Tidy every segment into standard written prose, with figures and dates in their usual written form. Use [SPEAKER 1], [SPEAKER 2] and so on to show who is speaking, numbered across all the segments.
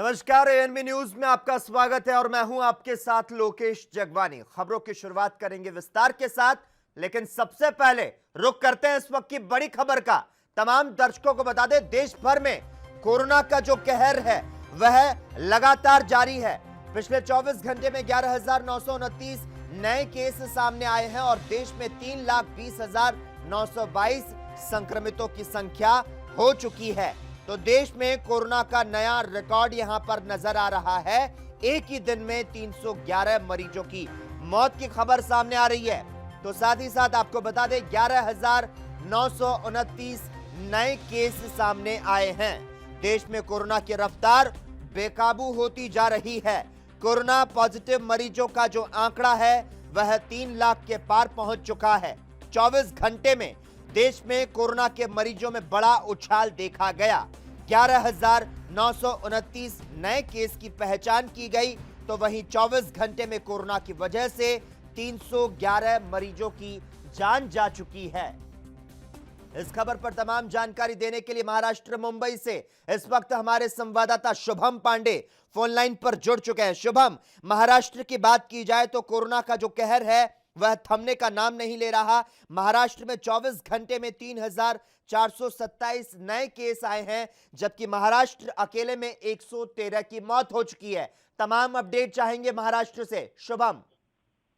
[SPEAKER 1] नमस्कार, ANB news में आपका स्वागत है और मैं हूं आपके साथ लोकेश जगवानी। खबरों की शुरुआत करेंगे विस्तार के साथ, लेकिन सबसे पहले रुख करते हैं इस वक्त की बड़ी खबर का। तमाम दर्शकों को बता दें, देश भर में कोरोना का जो कहर है वह लगातार जारी है। पिछले 24 घंटे में 11,929 नए केस सामने आए हैं और देश में 3,20,922 संक्रमितों की संख्या हो चुकी है। तो देश में कोरोना का नया रिकॉर्ड यहां पर नजर आ रहा है। एक ही दिन में 311 मरीजों की मौत की खबर सामने आ रही है। तो साथ ही साथ आपको बता दें 11,929 नए केस सामने आए हैं। देश में कोरोना की रफ्तार बेकाबू होती जा रही है। कोरोना पॉजिटिव मरीजों का जो आंकड़ा है वह 3 लाख के पार पहुंच चुका है। 24 घंटे में देश में कोरोना के मरीजों में बड़ा उछाल देखा गया। 11,929 नए केस की पहचान की गई, तो वहीं 24 घंटे में कोरोना की वजह से 311 मरीजों की जान जा चुकी है। इस खबर पर तमाम जानकारी देने के लिए महाराष्ट्र मुंबई से इस वक्त हमारे संवाददाता शुभम पांडे फोन लाइन पर जुड़ चुके हैं। शुभम, महाराष्ट्र की बात की जाए तो कोरोना का जो कहर है वह थमने का नाम नहीं ले रहा। महाराष्ट्र में 24 घंटे में 3,427 नए केस आए हैं, जबकि महाराष्ट्र अकेले में 113 की मौत हो चुकी है। तमाम अपडेट चाहेंगे महाराष्ट्र से शुभम।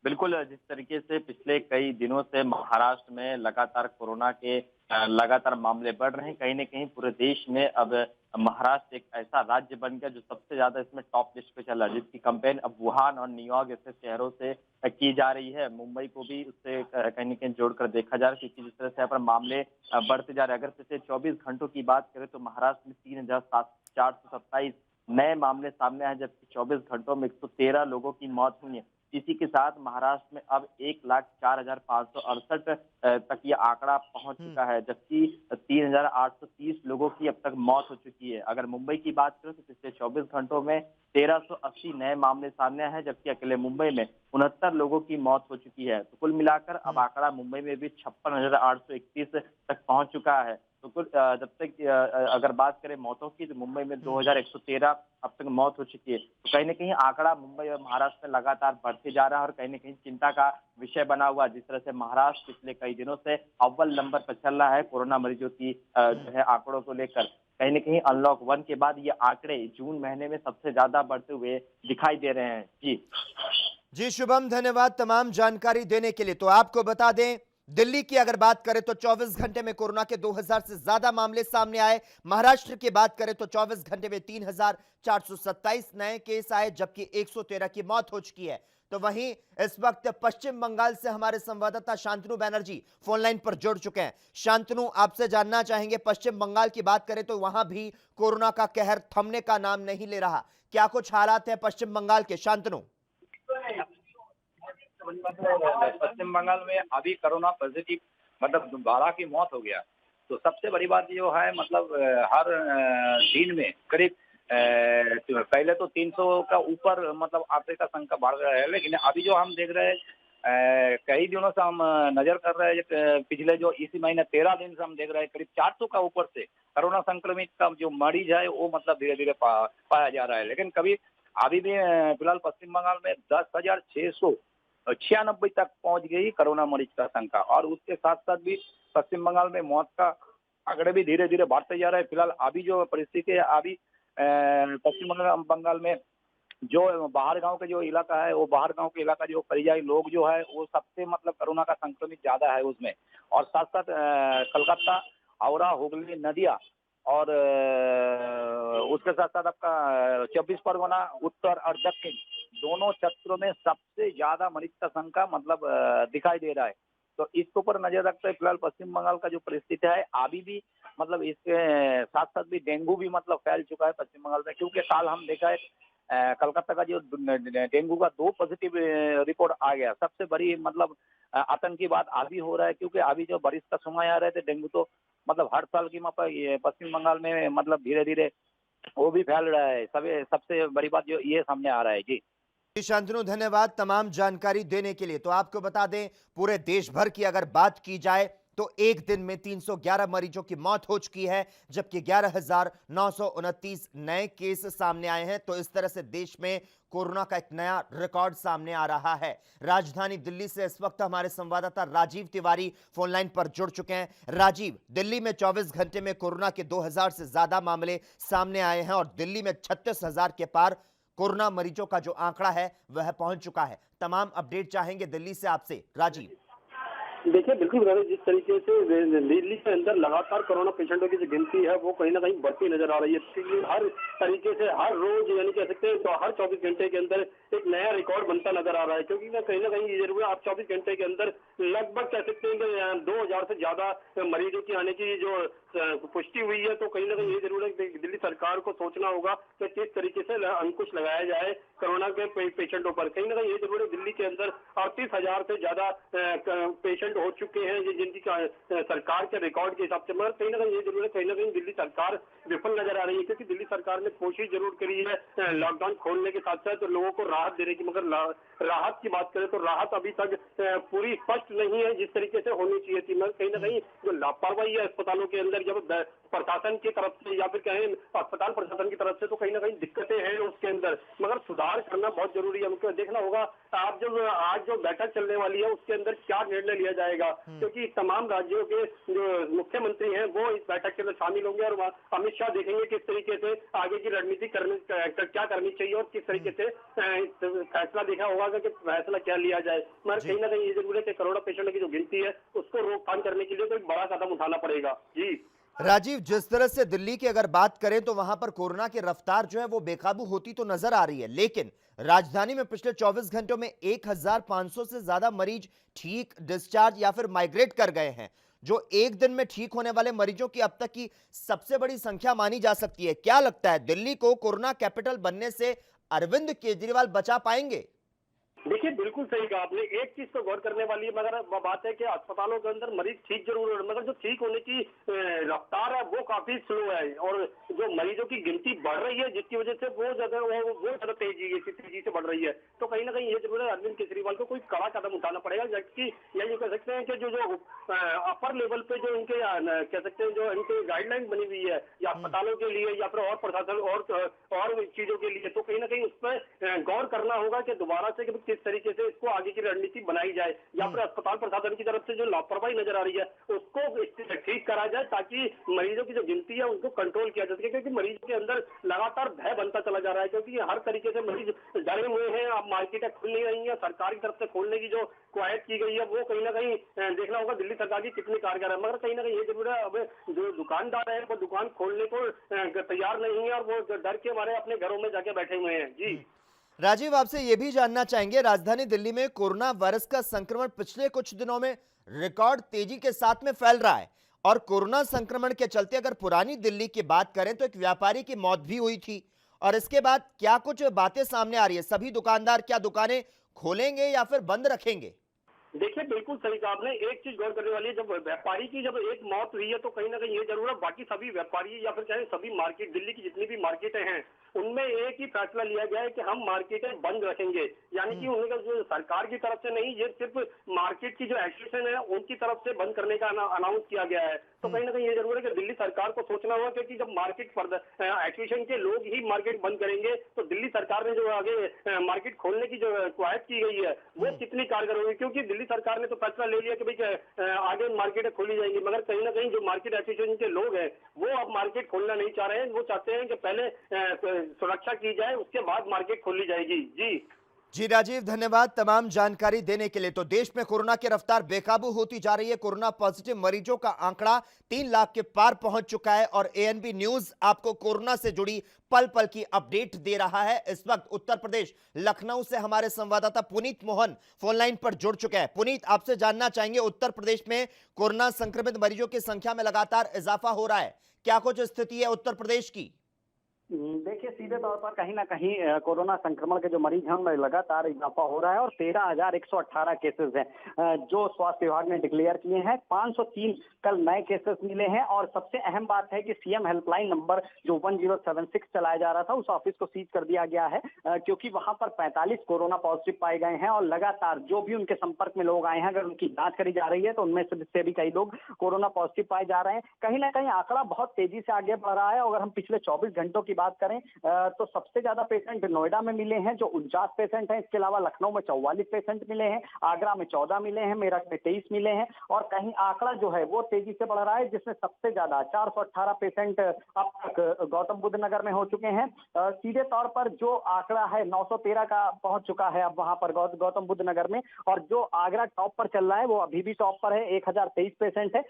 [SPEAKER 2] बिल्कुल, जिस तरीके से पिछले कई दिनों से महाराष्ट्र में लगातार कोरोना के लगातार मामले बढ़ रहे हैं, कहीं न कहीं पूरे देश में अब महाराष्ट्र एक ऐसा राज्य बन गया जो सबसे ज्यादा इसमें टॉप लिस्ट पे चल रहा है, जिसकी कंपेयर अब वुहान और न्यूयॉर्क जैसे शहरों से की जा रही है। मुंबई को भी उससे कहीं न कहीं जोड़कर देखा जा रहा है, क्योंकि जिस तरह से यहाँ पर मामले बढ़ते जा रहे हैं। अगर पिछले 24 घंटों की बात करें तो महाराष्ट्र में 3,427 नए मामले सामने आए, जबकि 24 घंटों में 113 लोगों की मौत हुई है। इसी के साथ महाराष्ट्र में अब 1,04,568 तक ये आंकड़ा पहुंच चुका है, जबकि 3,830 लोगों की अब तक मौत हो चुकी है। अगर मुंबई की बात करें तो पिछले 24 घंटों में 1,380 नए मामले सामने आए हैं, जबकि अकेले मुंबई में 69 लोगों की मौत हो चुकी है। तो कुल मिलाकर अब आंकड़ा मुंबई में भी 56,831 तक पहुंच चुका है। तो कुल जब तक अगर बात करें मौतों की, तो मुंबई में 2,113 अब तक मौत हो चुकी है। तो कहीं न कहीं आंकड़ा मुंबई और महाराष्ट्र में लगातार बढ़ते जा रहा है और कहीं न कहीं चिंता का विषय बना हुआ। जिस तरह से महाराष्ट्र पिछले कई दिनों से अव्वल नंबर पर चल रहा है कोरोना मरीजों की जो है आंकड़ों को लेकर। कहीं न कहीं अनलॉक 1 के बाद ये आंकड़े जून महीने में सबसे ज्यादा बढ़ते हुए दिखाई दे रहे हैं।
[SPEAKER 1] जी शुभम, धन्यवाद तमाम जानकारी देने के लिए। तो आपको बता दें, दिल्ली की अगर बात करें तो 24 घंटे में कोरोना के 2,000 से ज्यादा मामले सामने आए। महाराष्ट्र की बात करें तो 24 घंटे में 3,427 नए केस आए, जबकि 113 की मौत हो चुकी है। तो वहीं इस वक्त पश्चिम बंगाल से हमारे संवाददाता शांतनु बैनर्जी फोन लाइन पर जुड़ चुके हैं। शांतनु, आपसे जानना चाहेंगे, पश्चिम बंगाल की बात करें तो वहां भी कोरोना का कहर थमने का नाम नहीं ले रहा। क्या कुछ हालात है पश्चिम बंगाल के, शांतनु?
[SPEAKER 3] पश्चिम बंगाल में अभी कोरोना पॉजिटिव मतलब 12 की मौत हो गया। तो सबसे बड़ी बात जो है मतलब हर दिन में करीब पहले तो 300 का ऊपर मतलब आंकड़े का संख्या बढ़ रहा है, लेकिन अभी जो हम देख रहे हैं कई दिनों से हम नजर कर रहे हैं, पिछले जो इसी महीने 13 दिन से हम देख रहे हैं करीब 400 का ऊपर से कोरोना संक्रमित का जो मरीज है वो मतलब धीरे धीरे पाया जा रहा है। लेकिन कभी अभी भी फिलहाल पश्चिम बंगाल में 10,696 तक पहुंच गई कोरोना मरीज का संख्या, और उसके साथ साथ भी पश्चिम बंगाल में मौत का आंकड़े भी धीरे धीरे बढ़ते जा रहे हैं। फिलहाल अभी जो परिस्थिति है, अभी पश्चिम बंगाल में जो बाहर गांव का जो इलाका है, वो बाहर गांव के इलाका जो परियायी लोग जो है वो सबसे मतलब कोरोना का संक्रमित ज्यादा है उसमें। और साथ साथ कलकत्ता, हावड़ा, हुगली, नदिया और उसके साथ साथ आपका 24 परगना, उत्तर और दक्षिण दोनों क्षेत्रों में सबसे ज्यादा मरीज का संख्या मतलब दिखाई दे रहा है। तो इसके ऊपर नजर रखते हैं फिलहाल पश्चिम बंगाल का जो परिस्थिति है, अभी भी मतलब इसके साथ साथ भी डेंगू भी मतलब फैल चुका है पश्चिम बंगाल में, क्योंकि कल हम देखा है कलकत्ता का जो डेंगू का 2 पॉजिटिव रिपोर्ट आ गया। सबसे बड़ी मतलब आतंक की बात अभी हो रहा है, क्योंकि अभी जो बारिश का समय आ रहे थे, डेंगू तो मतलब हर साल की पश्चिम बंगाल में मतलब धीरे धीरे वो भी फैल रहा है। सबसे बड़ी बात जो ये सामने आ रहा है। जी
[SPEAKER 1] शांतनु, धन्यवाद तमाम जानकारी देने के लिए। तो आपको बता दें, पूरे देश भर की अगर बात की जाए तो एक दिन में 311 मरीजों की मौत हो चुकी है, जबकि 11,929 नए केस सामने आए हैं। तो इस तरह से देश में कोरोना का एक नया रिकॉर्ड सामने आ रहा है। राजधानी दिल्ली से इस वक्त हमारे संवाददाता राजीव तिवारी फोन लाइन पर जुड़ चुके हैं। राजीव, दिल्ली में 24 घंटे में कोरोना के 2000 से ज्यादा मामले सामने आए हैं और दिल्ली में 36,000 के पार कोरोना मरीजों का जो आंकड़ा है वह पहुंच चुका है। तमाम अपडेट चाहेंगे दिल्ली से आपसे राजीव।
[SPEAKER 4] देखिए बिल्कुल बता दें, जिस तरीके से दिल्ली के अंदर लगातार कोरोना पेशेंटों की जो गिनती है वो कहीं ना कहीं बढ़ती नजर आ रही है, क्योंकि हर तरीके से हर रोज यानी कह सकते हैं तो हर 24 घंटे के अंदर एक नया रिकॉर्ड बनता नजर आ रहा है। क्योंकि ना कहीं ये जरूर है, आप 24 घंटे के अंदर लगभग कह सकते हैं कि 2000 से ज्यादा मरीजों की आने की जो पुष्टि हुई है। तो कहीं ना कहीं ये जरूर है कि दिल्ली सरकार को सोचना होगा कि किस तरीके से अंकुश लगाया जाए कोरोना के पेशेंटों पर। कहीं ना कहीं ये जरूर है, दिल्ली के अंदर 38,000 से ज्यादा पेशेंट हो चुके हैं जिनकी सरकार के रिकॉर्ड के हिसाब से। मगर कहीं ना कहीं ये जरूर है, कहीं ना कहीं दिल्ली सरकार विफल नजर आ रही है, क्योंकि दिल्ली सरकार ने कोशिश जरूर करी है लॉकडाउन खोलने के साथ साथ लोगों को राहत देने की, मगर राहत की बात करें तो राहत अभी तक पूरी स्पष्ट नहीं है जिस तरीके से होनी चाहिए थी। मगर कहीं ना कहीं जो लापरवाही है अस्पतालों के अंदर, जब प्रशासन की तरफ से या फिर कहें अस्पताल प्रशासन की तरफ से, तो कहीं ना कहीं दिक्कतें हैं उसके अंदर, मगर सुधार करना बहुत जरूरी है। हमको देखना होगा आप जब आज जो बैठक चलने वाली है उसके अंदर क्या निर्णय लिया जाएगा, क्योंकि तमाम राज्यों के जो मुख्यमंत्री हैं वो इस बैठक के अंदर शामिल होंगे और अमित शाह देखेंगे किस तरीके से आगे की रणनीति क्या करनी चाहिए और किस तरीके से फैसला देखा होगा कि फैसला क्या लिया जाए। मगर कहीं ना कहीं ये जरूर है कि कोरोना पेशेंट की जो गिनती है उसको रोकथाम करने के लिए कोई बड़ा कदम उठाना पड़ेगा। जी
[SPEAKER 1] राजीव, जिस तरह से दिल्ली की अगर बात करें तो वहां पर कोरोना की रफ्तार जो है वो बेकाबू होती तो नजर आ रही है, लेकिन राजधानी में पिछले 24 घंटों में 1,500 से ज्यादा मरीज ठीक, डिस्चार्ज या फिर माइग्रेट कर गए हैं, जो एक दिन में ठीक होने वाले मरीजों की अब तक की सबसे बड़ी संख्या मानी जा सकती है। क्या लगता है, दिल्ली को कोरोना कैपिटल बनने से अरविंद केजरीवाल बचा पाएंगे?
[SPEAKER 4] देखिए बिल्कुल सही कहा आपने। एक चीज तो गौर करने वाली है, मगर बात है कि अस्पतालों के अंदर मरीज ठीक जरूर है, मगर जो ठीक होने की रफ्तार है वो काफी स्लो है, और जो मरीजों की गिनती बढ़ रही है जिसकी वजह से वो ज्यादा तेजी से बढ़ रही है। तो कहीं ना कहीं ये जरूर है अरविंद केजरीवाल को कोई कड़ा कदम उठाना पड़ेगा, जबकि ये कह सकते हैं कि जो अपर लेवल पे जो इनके कह सकते हैं जो इनके गाइडलाइन बनी हुई है या अस्पतालों के लिए या फिर और प्रशासन और चीजों के लिए, तो कहीं ना कहीं उस पर गौर करना होगा कि दोबारा से किस तरीके से इसको आगे की रणनीति बनाई जाए, या फिर अस्पताल प्रशासन की तरफ से जो लापरवाही नजर आ रही है उसको ठीक करा जाए, ताकि मरीजों की जो गिनती है उनको कंट्रोल किया जा सके। क्योंकि मरीजों के अंदर लगातार भय बनता चला जा रहा है, क्योंकि हर तरीके से मरीज डरे हुए हैं। अब मार्केटें खुल नहीं रही है, सरकार की तरफ से खोलने की जो कवायद की गई है वो कहीं ना कहीं देखना होगा दिल्ली सरकार की कितनी कारगर है। मगर कहीं ना कहीं ये जरूर है, अब जो दुकानदार है वो दुकान खोलने को तैयार नहीं है और वो डर के मारे अपने घरों में जाके बैठे हुए हैं। जी
[SPEAKER 1] राजीव, आपसे यह भी जानना चाहेंगे, राजधानी दिल्ली में कोरोना वायरस का संक्रमण पिछले कुछ दिनों में रिकॉर्ड तेजी के साथ में फैल रहा है, और कोरोना संक्रमण के चलते अगर पुरानी दिल्ली की बात करें तो एक व्यापारी की मौत भी हुई थी, और इसके बाद क्या कुछ बातें सामने आ रही है? सभी दुकानदार क्या दुकानें खोलेंगे या फिर बंद रखेंगे?
[SPEAKER 4] देखिए बिल्कुल सही कहा आपने। एक चीज गौर करने वाली है, जब व्यापारी की जब एक मौत हुई है तो कहीं ना कहीं ये जरूर है बाकी सभी व्यापारी या फिर चाहे सभी मार्केट, दिल्ली की जितनी भी मार्केटें हैं उनमें एक ही फैसला लिया गया है कि हम मार्केटें बंद रखेंगे। यानी कि उनका जो सरकार की तरफ से नहीं, ये सिर्फ मार्केट की जो एसोसिएशन है उनकी तरफ से बंद करने का अनाउंस किया गया है। तो कहीं ना कहीं ये जरूर है कि दिल्ली सरकार को सोचना होगा, क्योंकि जब मार्केट एसोसिएशन के लोग ही मार्केट बंद करेंगे तो दिल्ली सरकार ने जो आगे मार्केट खोलने की जो कवायद की गई है वो कितनी कारगर होगी। क्योंकि दिल्ली सरकार ने तो फैसला ले लिया कि भाई आगे मार्केटें खोली जाएंगी, मगर कहीं ना कहीं जो मार्केट एसोसिएशन के लोग हैं वो अब मार्केट खोलना नहीं चाह रहे हैं। वो चाहते हैं कि पहले सुरक्षा की जाए, उसके बाद मार्केट खोली जाएगी।
[SPEAKER 1] जी राजीव, धन्यवाद तमाम जानकारी देने के लिए। तो देश में कोरोना की रफ्तार बेकाबू होती जा रही है। कोरोना पॉजिटिव मरीजों का आंकड़ा 3 लाख के पार पहुंच चुका है, और एएनबी न्यूज आपको कोरोना से जुड़ी पल पल की अपडेट दे रहा है। इस वक्त उत्तर प्रदेश लखनऊ से हमारे संवाददाता पुनीत मोहन फोन लाइन पर जुड़ चुके हैं। पुनीत, आपसे जानना चाहेंगे, उत्तर प्रदेश में कोरोना संक्रमित मरीजों की संख्या में लगातार इजाफा हो रहा है, क्या कुछ स्थिति है उत्तर प्रदेश की?
[SPEAKER 5] देखिए देखिए सीधे तौर पर कहीं ना कहीं कोरोना संक्रमण के जो मरीज हैं उनमें लगातार इजाफा हो रहा है और 13,118 केसेस हैं जो स्वास्थ्य विभाग ने डिक्लेयर किए हैं। 503 कल नए केसेस मिले हैं और सबसे अहम बात है कि सीएम हेल्पलाइन नंबर जो 1076 चलाया जा रहा था उस ऑफिस को सीज कर दिया गया है क्योंकि वहां पर 45 कोरोना पॉजिटिव पाए गए हैं और लगातार जो भी उनके संपर्क में लोग आए हैं अगर उनकी जांच करी जा रही है तो उनमें से भी कई लोग कोरोना पॉजिटिव पाए जा रहे हैं। कहीं ना कहीं आंकड़ा बहुत तेजी से आगे बढ़ रहा है। अगर हम पिछले 24 घंटों की बात करें तो सबसे ज्यादा पेशेंट नोएडा में मिले हैं जो 49 पेशेंट हैं। इसके अलावा लखनऊ में 44 पेशेंट मिले हैं, आगरा में 14 मिले हैं, मेरठ में 23 मिले हैं और कहीं आंकड़ा जो है वो तेजी से बढ़ रहा है जिसमें सबसे ज्यादा 418 पेशेंट अब तक गौतम बुद्ध नगर में हो चुके हैं। सीधे तौर पर जो आंकड़ा है 913 का पहुंच चुका है अब वहां पर गौतम बुद्ध नगर में और जो आगरा टॉप पर चल रहा है वो अभी भी टॉप पर है, 1023 पेशेंट है।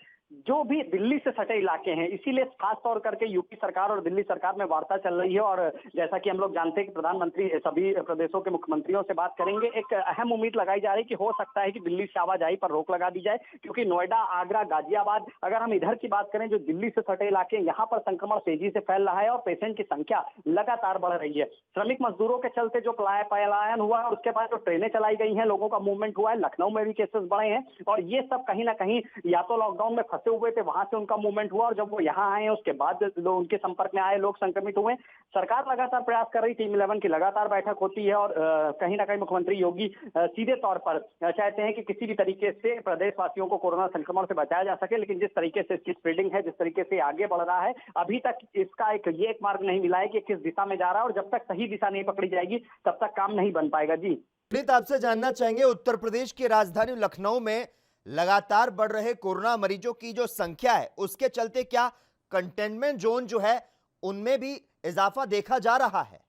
[SPEAKER 5] जो भी दिल्ली से सटे इलाके हैं इसीलिए खास तौर करके यूपी सरकार और दिल्ली सरकार में वार्ता चल रही है और जैसा कि हम लोग जानते हैं कि प्रधानमंत्री सभी प्रदेशों के मुख्यमंत्रियों से बात करेंगे। एक अहम उम्मीद लगाई जा रही है कि हो सकता है कि दिल्ली से आवाजाही पर रोक लगा दी जाए क्योंकि नोएडा, आगरा, गाजियाबाद अगर हम इधर की बात करें जो दिल्ली से सटे इलाके यहाँ पर संक्रमण तेजी से फैल रहा है और पेशेंट की संख्या लगातार बढ़ रही है। श्रमिक मजदूरों के चलते जो पलायन हुआ है उसके बाद जो ट्रेनें चलाई गई हैं, लोगों का मूवमेंट हुआ है, लखनऊ में भी केसेस बढ़े हैं और ये सब कहीं ना कहीं या तो लॉकडाउन में फंसे हुए थे वहां से उनका मूवमेंट हुआ और जब वो यहाँ आए उसके बाद उनके संपर्क में आए लोग संक्रमित हुए। सरकार लगातार प्रयास कर रही, टीम 11 की लगातार बैठक होती है और कहीं ना कहीं मुख्यमंत्री योगी सीधे तौर पर चाहते हैं कि किसी भी तरीके से प्रदेशवासियों को कोरोना संक्रमण से बचाया जा सके। लेकिन जिस तरीके से इसकी स्प्रेडिंग है, जिस तरीके से आगे बढ़ रहा है, अभी तक इसका एक मार्ग नहीं मिला है कि किस दिशा में जा रहा है और जब तक सही दिशा नहीं पकड़ी जाएगी तब तक काम नहीं बन पाएगा। जी
[SPEAKER 1] पुनीत, आपसे जानना चाहेंगे उत्तर प्रदेश की राजधानी लखनऊ में लगातार बढ़ रहे कोरोना मरीजों की जो संख्या है उसके चलते क्या कंटेनमेंट जोन जो है उनमें भी इजाफा देखा जा रहा है?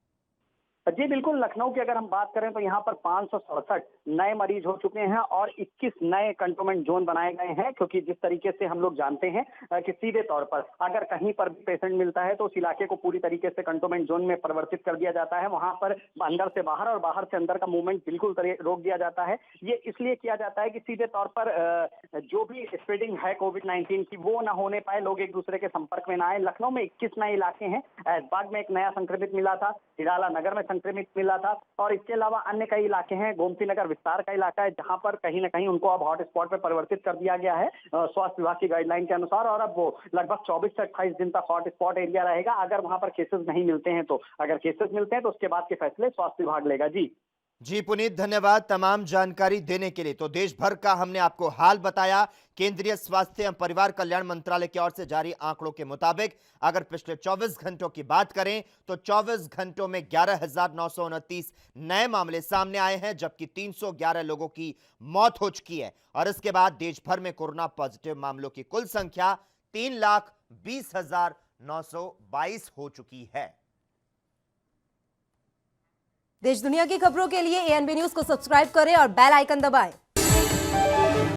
[SPEAKER 5] जी बिल्कुल, लखनऊ की अगर हम बात करें तो यहाँ पर 567 नए मरीज हो चुके हैं और 21 नए कंटेनमेंट जोन बनाए गए हैं क्योंकि जिस तरीके से हम लोग जानते हैं कि सीधे तौर पर अगर कहीं पर भी पेशेंट मिलता है तो उस इलाके को पूरी तरीके से कंटेनमेंट जोन में परिवर्तित कर दिया जाता है। वहां पर अंदर से बाहर और बाहर से अंदर का मूवमेंट बिल्कुल रोक दिया जाता है। ये इसलिए किया जाता है कि सीधे तौर पर जो भी स्प्रेडिंग है कोविड-19 की वो ना होने पाए, लोग एक दूसरे के संपर्क में ना आए। लखनऊ में 21 नए इलाके हैं, ऐशबाग में एक नया संक्रमित मिला था, हिराला नगर में संक्रमित मिला था और इसके अलावा अन्य कई इलाके हैं। गोमती नगर विस्तार का इलाका है जहां पर कहीं ना कहीं उनको अब हॉटस्पॉट पे परिवर्तित कर दिया गया है स्वास्थ्य विभाग की गाइडलाइन के अनुसार और अब वो लगभग 24 से 28 दिन तक हॉटस्पॉट एरिया रहेगा अगर वहां पर केसेस नहीं मिलते हैं तो। अगर केसेस मिलते हैं तो उसके बाद के फैसले स्वास्थ्य विभाग लेगा।
[SPEAKER 1] जी पुनीत, धन्यवाद तमाम जानकारी देने के लिए। तो देश भर का हमने आपको हाल बताया। केंद्रीय स्वास्थ्य एवं परिवार कल्याण मंत्रालय की ओर से जारी आंकड़ों के मुताबिक अगर पिछले 24 घंटों की बात करें तो 24 घंटों में 11,929 नए मामले सामने आए हैं जबकि 311 लोगों की मौत हो चुकी है और इसके बाद देश भर में कोरोना पॉजिटिव मामलों की कुल संख्या 3,20,922 हो चुकी है।
[SPEAKER 6] देश दुनिया की खबरों के लिए एएनबी न्यूज को सब्सक्राइब करें और बेल आइकन दबाएं।